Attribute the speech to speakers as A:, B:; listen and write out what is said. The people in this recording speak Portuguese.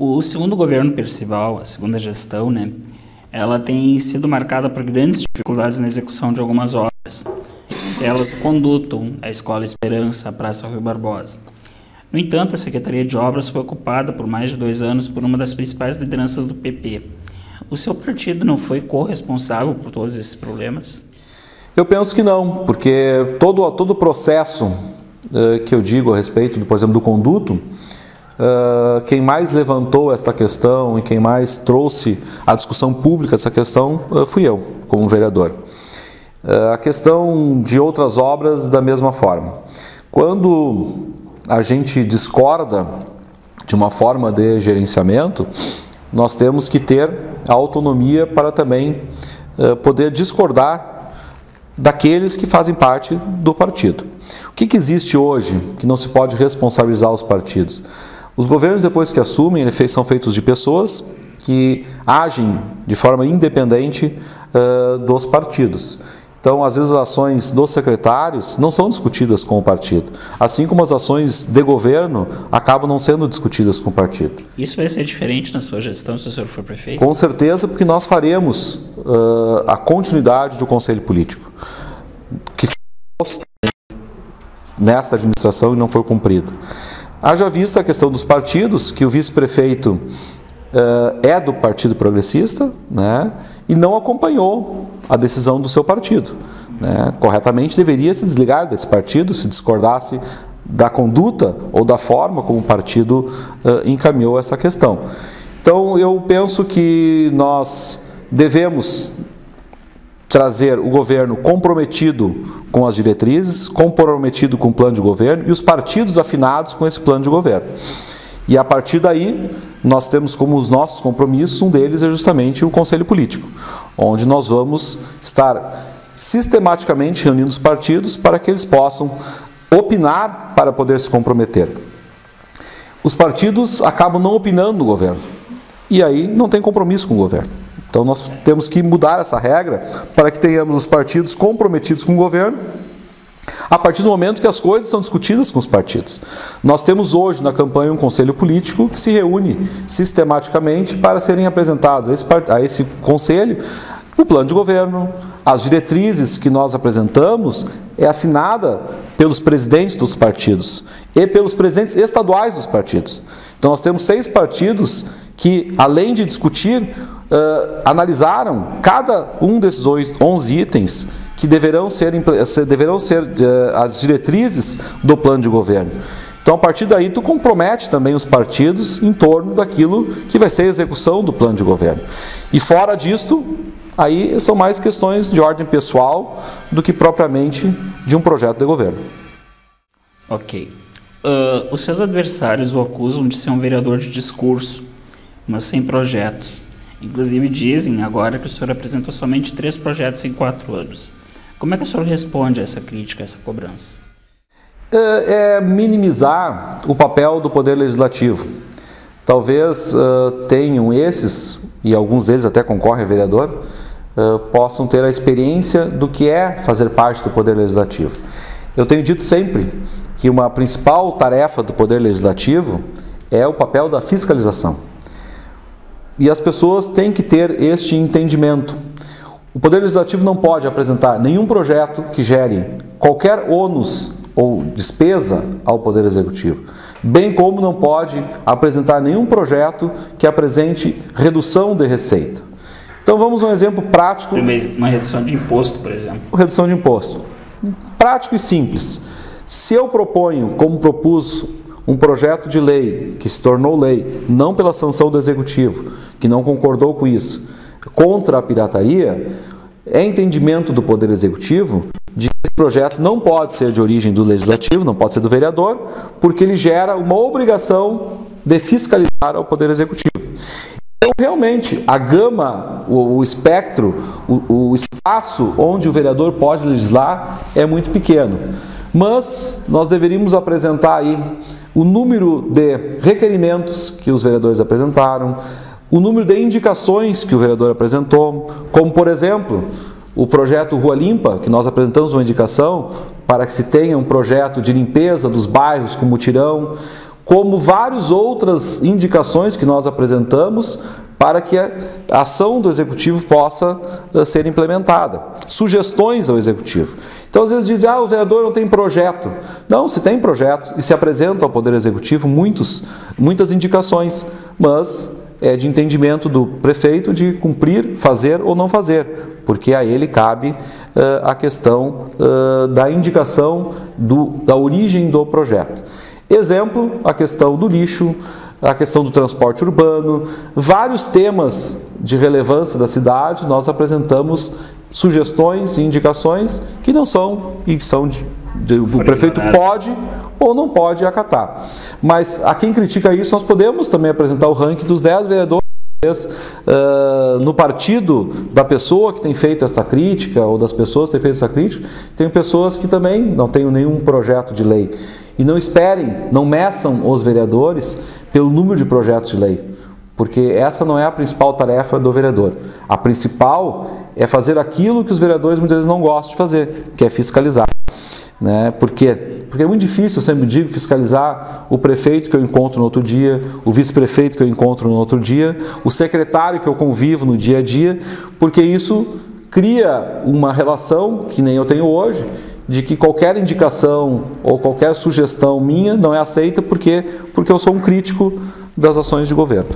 A: O segundo governo Percival, a segunda gestão, né, ela tem sido marcada por grandes dificuldades na execução de algumas obras. Elas o conduto, a Escola Esperança, a Praça Rui Barbosa. No entanto, a Secretaria de Obras foi ocupada por mais de 2 anos por uma das principais lideranças do PP. O seu partido não foi corresponsável por todos esses problemas?
B: Eu penso que não, porque todo o processo que eu digo a respeito, por exemplo, do conduto, quem mais levantou esta questão e quem mais trouxe à discussão pública essa questão fui eu, como vereador. A questão de outras obras, da mesma forma. Quando a gente discorda de uma forma de gerenciamento, nós temos que ter a autonomia para também poder discordar daqueles que fazem parte do partido. O que existe hoje que não se pode responsabilizar os partidos? Os governos, depois que assumem, são feitos de pessoas que agem de forma independente dos partidos. Então, às vezes, as ações dos secretários não são discutidas com o partido, assim como as ações de governo acabam não sendo discutidas com o partido.
A: Isso vai ser diferente na sua gestão, se o senhor for prefeito?
B: Com certeza, porque nós faremos a continuidade do Conselho Político, que foi nessa administração e não foi cumprido. Haja vista a questão dos partidos, que o vice-prefeito é do Partido Progressista, né, e não acompanhou a decisão do seu partido. Né. Corretamente deveria se desligar desse partido, se discordasse da conduta ou da forma como o partido encaminhou essa questão. Então, eu penso que nós devemos trazer o governo comprometido com as diretrizes, comprometido com o plano de governo e os partidos afinados com esse plano de governo. E a partir daí, nós temos como os nossos compromissos, um deles é justamente o Conselho Político, onde nós vamos estar sistematicamente reunindo os partidos para que eles possam opinar para poder se comprometer. Os partidos acabam não opinando no governo, e aí não tem compromisso com o governo. Então nós temos que mudar essa regra para que tenhamos os partidos comprometidos com o governo a partir do momento que as coisas são discutidas com os partidos. Nós temos hoje na campanha um conselho político que se reúne sistematicamente para serem apresentados a esse conselho o plano de governo, as diretrizes que nós apresentamos é assinada pelos presidentes dos partidos e pelos presidentes estaduais dos partidos. Então nós temos 6 partidos que, além de discutir, analisaram cada um desses 11 itens que deverão ser as diretrizes do plano de governo. Então, a partir daí, tu compromete também os partidos em torno daquilo que vai ser a execução do plano de governo. E fora disto, aí são mais questões de ordem pessoal do que propriamente de um projeto de governo.
A: Ok. Os seus adversários o acusam de ser um vereador de discurso, mas sem projetos. Inclusive dizem agora que o senhor apresentou somente 3 projetos em 4 anos. Como é que o senhor responde a essa crítica, a essa cobrança?
B: É minimizar o papel do Poder Legislativo. Talvez tenham esses, e alguns deles até concorrem a vereador, possam ter a experiência do que é fazer parte do Poder Legislativo. Eu tenho dito sempre que uma principal tarefa do Poder Legislativo é o papel da fiscalização. E as pessoas têm que ter este entendimento. O Poder Legislativo não pode apresentar nenhum projeto que gere qualquer ônus ou despesa ao Poder Executivo, bem como não pode apresentar nenhum projeto que apresente redução de receita. Então vamos a um exemplo prático.
A: Uma redução de imposto, por exemplo.
B: Redução de imposto. Prático e simples. Se eu proponho, como propus, um projeto de lei que se tornou lei, não pela sanção do Executivo, que não concordou com isso, contra a pirataria, é entendimento do Poder Executivo de que esse projeto não pode ser de origem do Legislativo, não pode ser do vereador, porque ele gera uma obrigação de fiscalizar ao Poder Executivo. Então, realmente, a gama, o espectro, o espaço onde o vereador pode legislar é muito pequeno. Mas nós deveríamos apresentar aí o número de requerimentos que os vereadores apresentaram, o número de indicações que o vereador apresentou, como, por exemplo, o projeto Rua Limpa, que nós apresentamos uma indicação para que se tenha um projeto de limpeza dos bairros com mutirão, como várias outras indicações que nós apresentamos para que a ação do Executivo possa ser implementada. Sugestões ao Executivo. Então, às vezes dizem, o vereador não tem projeto. Não, se tem projetos e se apresenta ao Poder Executivo muitas indicações, mas é de entendimento do prefeito de cumprir, fazer ou não fazer, porque a ele cabe a questão da indicação da origem do projeto. Exemplo, a questão do lixo, a questão do transporte urbano, vários temas de relevância da cidade, nós apresentamos sugestões e indicações que não são e que são o prefeito pode ou não pode acatar. Mas a quem critica isso, nós podemos também apresentar o ranking dos 10 vereadores no partido da pessoa que tem feito essa crítica ou das pessoas que têm feito essa crítica. Tem pessoas que também não têm nenhum projeto de lei. E não esperem, não meçam os vereadores pelo número de projetos de lei, porque essa não é a principal tarefa do vereador. A principal é fazer aquilo que os vereadores muitas vezes não gostam de fazer, que é fiscalizar. Por quê? Porque é muito difícil, eu sempre digo, fiscalizar o prefeito que eu encontro no outro dia, o vice-prefeito que eu encontro no outro dia, o secretário que eu convivo no dia a dia, porque isso cria uma relação, que nem eu tenho hoje, de que qualquer indicação ou qualquer sugestão minha não é aceita porque eu sou um crítico das ações de governo.